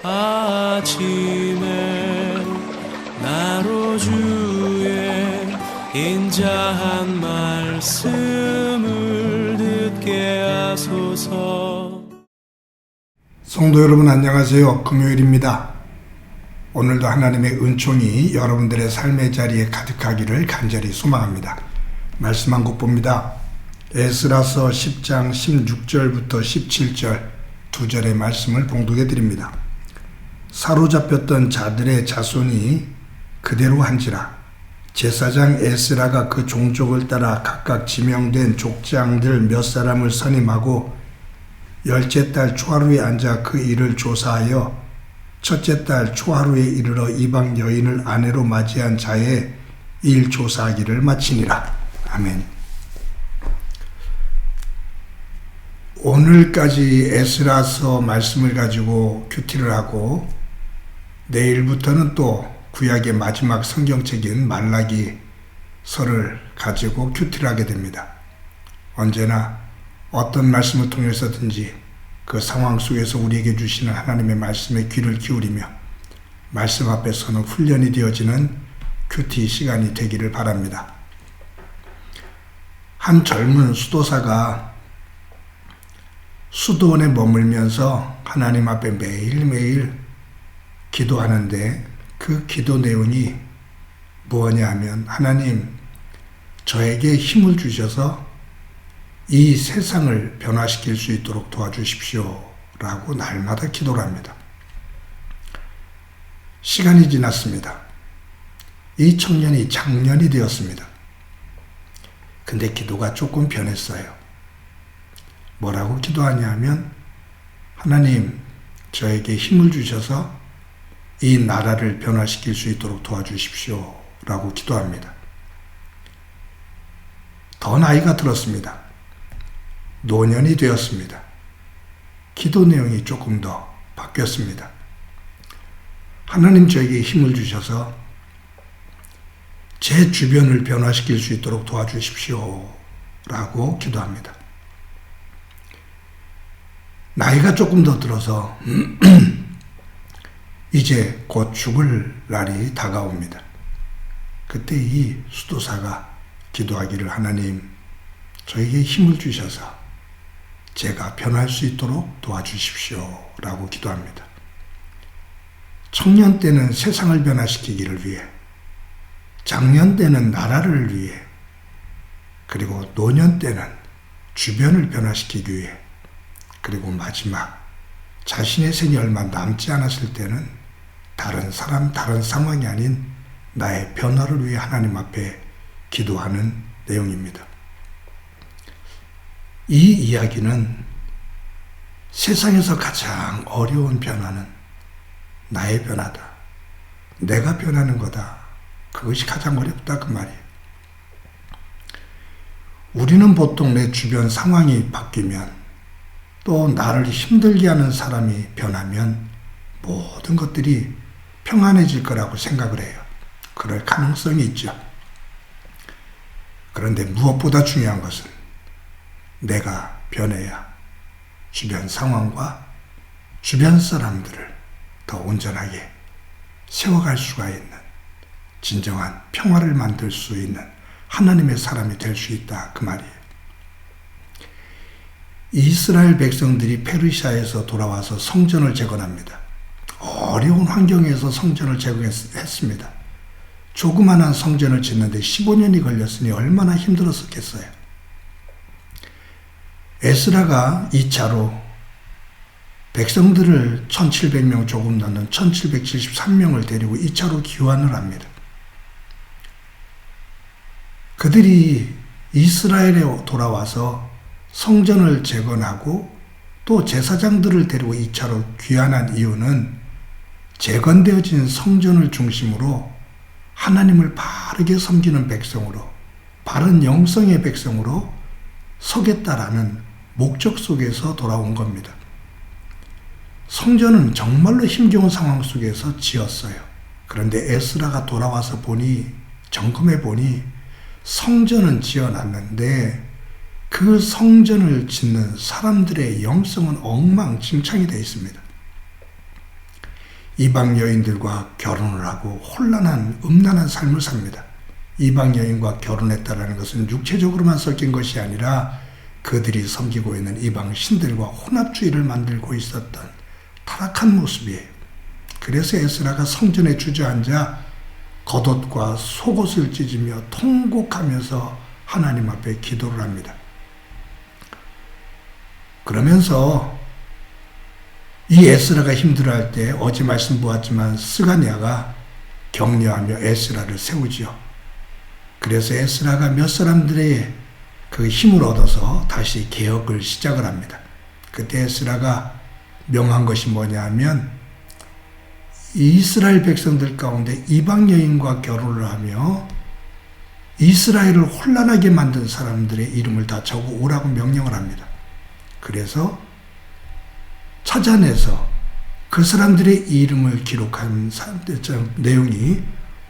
아침에 나로 주의 인자한 말씀을 듣게 하소서. 성도 여러분 안녕하세요. 금요일입니다. 오늘도 하나님의 은총이 여러분들의 삶의 자리에 가득하기를 간절히 소망합니다. 말씀 한 곡 봅니다. 에스라서 10장 16절부터 17절 두 절의 말씀을 봉독해 드립니다. 사로잡혔던 자들의 자손이 그대로 한지라 제사장 에스라가 그 종족을 따라 각각 지명된 족장들 몇 사람을 선임하고 열째 달 초하루에 앉아 그 일을 조사하여 첫째 달 초하루에 이르러 이방 여인을 아내로 맞이한 자의 일 조사하기를 마치니라. 아멘. 오늘까지 에스라서 말씀을 가지고 큐티를 하고 내일부터는 또 구약의 마지막 성경책인 말라기서를 가지고 큐티를 하게 됩니다. 언제나 어떤 말씀을 통해서든지 그 상황 속에서 우리에게 주시는 하나님의 말씀에 귀를 기울이며 말씀 앞에서는 훈련이 되어지는 큐티 시간이 되기를 바랍니다. 한 젊은 수도사가 수도원에 머물면서 하나님 앞에 매일매일 기도하는데 그 기도 내용이 뭐냐 하면 하나님 저에게 힘을 주셔서 이 세상을 변화시킬 수 있도록 도와주십시오 라고 날마다 기도를 합니다. 시간이 지났습니다. 이 청년이 장년이 되었습니다. 근데 기도가 조금 변했어요. 뭐라고 기도하냐 하면 하나님 저에게 힘을 주셔서 이 나라를 변화시킬 수 있도록 도와주십시오 라고 기도합니다. 더 나이가 들었습니다. 노년이 되었습니다. 기도 내용이 조금 더 바뀌었습니다. 하나님 저에게 힘을 주셔서 제 주변을 변화시킬 수 있도록 도와주십시오 라고 기도합니다. 나이가 조금 더 들어서 이제 곧 죽을 날이 다가옵니다. 그때 이 수도사가 기도하기를 하나님 저에게 힘을 주셔서 제가 변할 수 있도록 도와주십시오 라고 기도합니다. 청년 때는 세상을 변화시키기를 위해, 장년 때는 나라를 위해, 그리고 노년 때는 주변을 변화시키기 위해, 그리고 마지막 자신의 생이 얼마 남지 않았을 때는 다른 사람, 다른 상황이 아닌 나의 변화를 위해 하나님 앞에 기도하는 내용입니다. 이 이야기는 세상에서 가장 어려운 변화는 나의 변화다. 내가 변하는 거다. 그것이 가장 어렵다 그 말이에요. 우리는 보통 내 주변 상황이 바뀌면 또 나를 힘들게 하는 사람이 변하면 모든 것들이 평안해질 거라고 생각을 해요. 그럴 가능성이 있죠. 그런데 무엇보다 중요한 것은 내가 변해야 주변 상황과 주변 사람들을 더 온전하게 세워갈 수가 있는 진정한 평화를 만들 수 있는 하나님의 사람이 될 수 있다 그 말이에요. 이스라엘 백성들이 페르시아에서 돌아와서 성전을 재건합니다. 어려운 환경에서 성전을 재건했습니다. 조그만한 성전을 짓는데 15년이 걸렸으니 얼마나 힘들었었겠어요. 에스라가 2차로 백성들을 1700명 조금 넘는 1773명을 데리고 2차로 귀환을 합니다. 그들이 이스라엘에 돌아와서 성전을 재건하고 또 제사장들을 데리고 2차로 귀환한 이유는 재건되어진 성전을 중심으로 하나님을 바르게 섬기는 백성으로, 바른 영성의 백성으로 서겠다라는 목적 속에서 돌아온 겁니다. 성전은 정말로 힘겨운 상황 속에서 지었어요. 그런데 에스라가 돌아와서 보니, 점검해 보니 성전은 지어놨는데 그 성전을 짓는 사람들의 영성은 엉망진창이 되어 있습니다. 이방 여인들과 결혼을 하고 혼란한 음란한 삶을 삽니다. 이방 여인과 결혼했다라는 것은 육체적으로만 섞인 것이 아니라 그들이 섬기고 있는 이방 신들과 혼합주의를 만들고 있었던 타락한 모습이에요. 그래서 에스라가 성전에 주저앉아 겉옷과 속옷을 찢으며 통곡하면서 하나님 앞에 기도를 합니다. 그러면서 이 에스라가 힘들어할 때 어제 말씀 보았지만 스가랴가 격려하며 에스라를 세우지요. 그래서 에스라가 몇 사람들의 그 힘을 얻어서 다시 개혁을 시작을 합니다. 그때 에스라가 명한 것이 뭐냐 하면 이스라엘 백성들 가운데 이방 여인과 결혼을 하며 이스라엘을 혼란하게 만든 사람들의 이름을 다 적어 오라고 명령을 합니다. 그래서 찾아내서 그 사람들의 이름을 기록한 내용이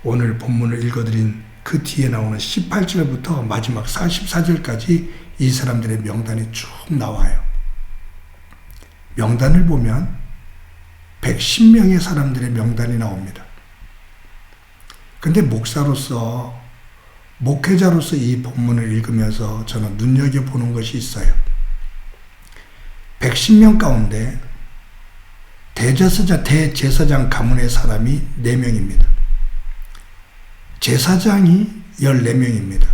오늘 본문을 읽어드린 그 뒤에 나오는 18절부터 마지막 44절까지 이 사람들의 명단이 쭉 나와요. 명단을 보면 110명의 사람들의 명단이 나옵니다. 근데 목회자로서 이 본문을 읽으면서 저는 눈여겨보는 것이 있어요. 110명 가운데 대제사장 가문의 사람이 4명입니다. 제사장이 14명입니다.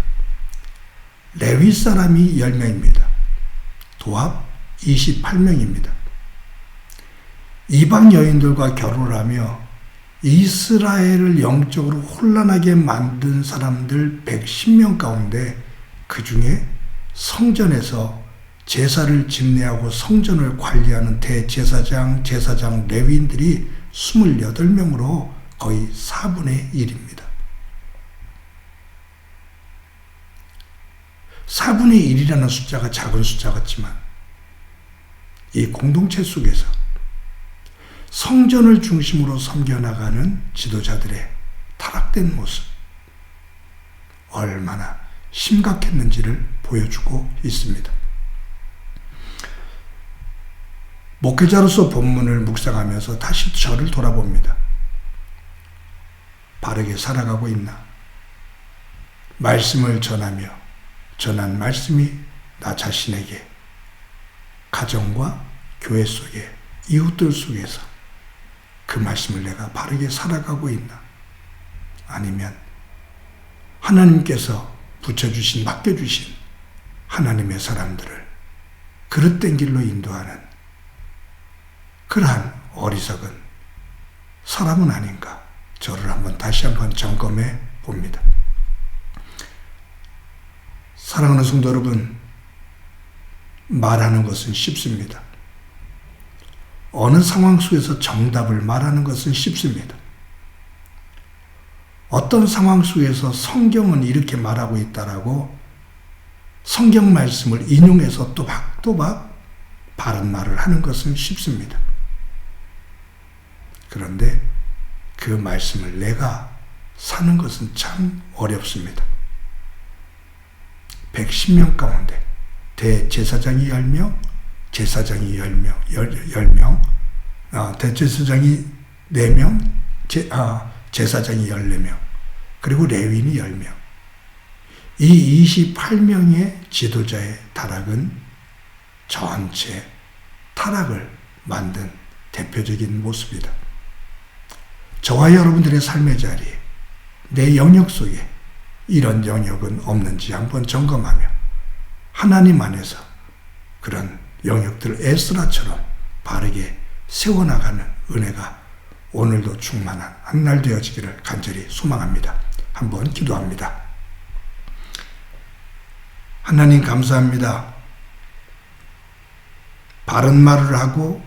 레위 사람이 10명입니다. 도합 28명입니다. 이방 여인들과 결혼을 하며 이스라엘을 영적으로 혼란하게 만든 사람들 110명 가운데 그 중에 성전에서 제사를 집례하고 성전을 관리하는 대제사장, 제사장, 레위인들이 28명으로 거의 4분의 1입니다. 4분의 1이라는 숫자가 작은 숫자 같지만 이 공동체 속에서 성전을 중심으로 섬겨나가는 지도자들의 타락된 모습 얼마나 심각했는지를 보여주고 있습니다. 목회자로서 본문을 묵상하면서 다시 저를 돌아봅니다. 바르게 살아가고 있나? 말씀을 전하며 전한 말씀이 나 자신에게 가정과 교회 속에 이웃들 속에서 그 말씀을 내가 바르게 살아가고 있나? 아니면 하나님께서 붙여주신, 맡겨주신 하나님의 사람들을 그릇된 길로 인도하는 그러한 어리석은 사람은 아닌가? 저를 다시 한번 점검해 봅니다. 사랑하는 성도 여러분, 말하는 것은 쉽습니다. 어느 상황 속에서 정답을 말하는 것은 쉽습니다. 어떤 상황 속에서 성경은 이렇게 말하고 있다라고 성경 말씀을 인용해서 또박또박 바른 말을 하는 것은 쉽습니다. 그런데 그 말씀을 내가 사는 것은 참 어렵습니다. 110명 가운데 대제사장이 10명, 제사장이 10명, 대제사장이 4명, 제사장이 14명, 그리고 레위인이 10명. 이 28명의 지도자의 타락은 전체 타락을 만든 대표적인 모습이다. 저와 여러분들의 삶의 자리에 내 영역 속에 이런 영역은 없는지 한번 점검하며 하나님 안에서 그런 영역들을 에스라처럼 바르게 세워나가는 은혜가 오늘도 충만한 한 날 되어지기를 간절히 소망합니다. 한번 기도합니다. 하나님 감사합니다. 바른 말을 하고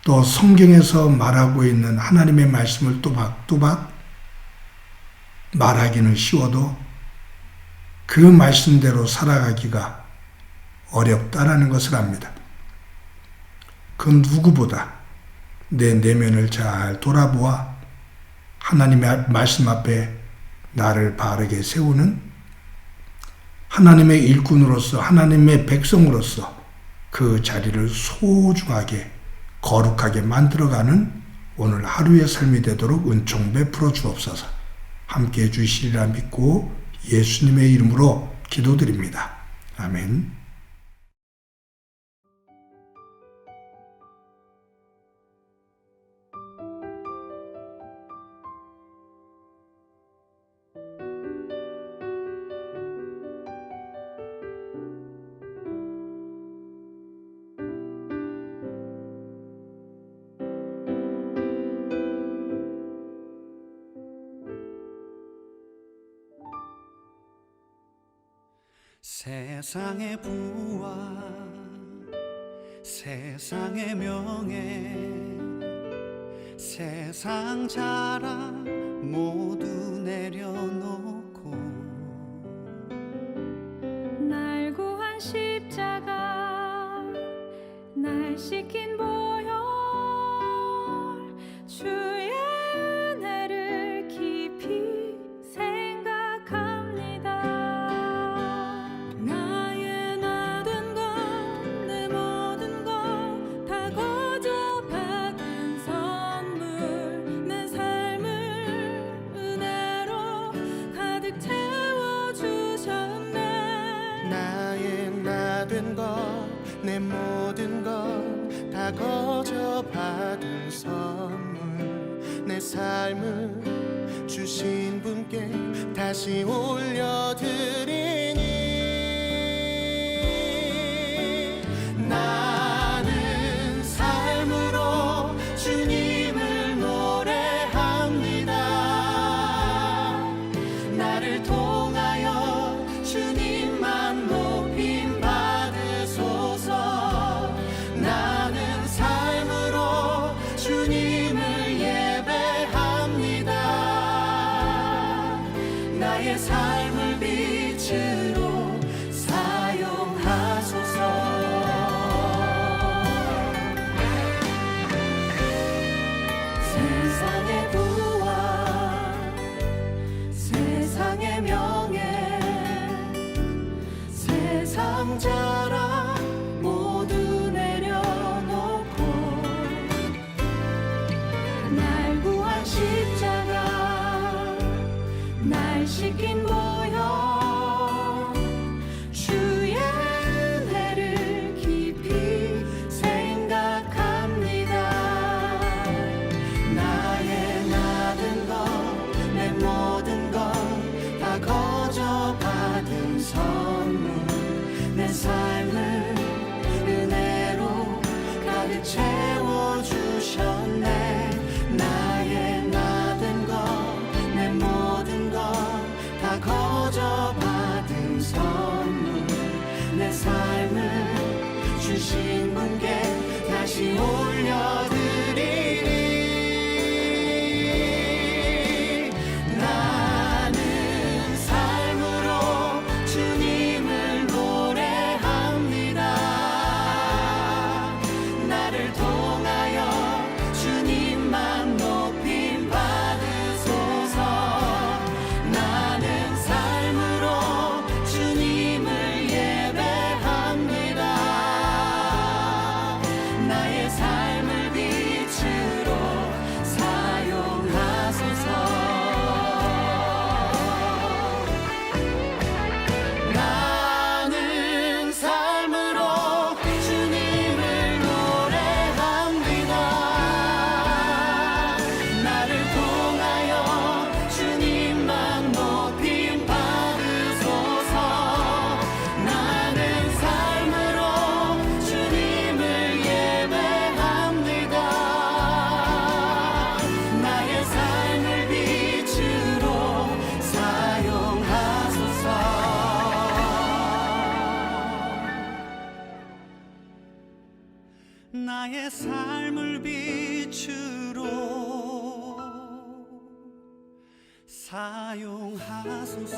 또 성경에서 말하고 있는 하나님의 말씀을 또박또박 말하기는 쉬워도 그 말씀대로 살아가기가 어렵다라는 것을 압니다. 그 누구보다 내 내면을 잘 돌아보아 하나님의 말씀 앞에 나를 바르게 세우는 하나님의 일꾼으로서 하나님의 백성으로서 그 자리를 소중하게 거룩하게 만들어가는 오늘 하루의 삶이 되도록 은총 베풀어 주옵소서. 함께해 주시리라 믿고 예수님의 이름으로 기도드립니다. 아멘. 세상의 부와 세상의 명예 세상 자랑 모두 내려놓고 날 구한 십자가 날 씻긴 보혈 주의 은혜를 깊이 생각합니다. 나의 나 된 것 내 모든 것 다 거저 받은 선물 내 삶을 은혜로 가득 채워주셨네. 나의 나 된 것 내 모든 것 다 거저 받은 선물 내 삶을 주신 분께 다시 올려드리니 나는 삶으로 주님을 노래합니다. 나를 통하여 주님만 높임 받으소서. 나는 삶으로 주님을 예배합니다. 나의 삶을 빛으로 사용하소서. 세상의 부와 세상의 명예 세상 자랑 모두 내려놓고 날 구한 십자가 날 씻긴 보혈 주의 은혜를 깊이 생각합니다. 나의 나 된 것 내 모든 것 다 거저 받은 선물 내 삶을 은혜로 가득 채워주셨네. 나의 나 된 것 내 모든 것 다 거저 받은 선물 내 삶을 주신 분께 다시 올려드리리. 나는 삶으로 주님을 노래합니다. 나를 통하여 주님만 높임 받으소서. 나는 삶으로 주님을 예배합니다. 나의 삶을 빛으로 사용하소서. 나는 삶으로 주님을 노래합니다. 나를 통하여 주님만 높임 받으소서. 나는 삶으로 주님을 예배합니다. 나의 삶을 빛으로 사용하소서. 나의 삶을 빛으로 사용하소서.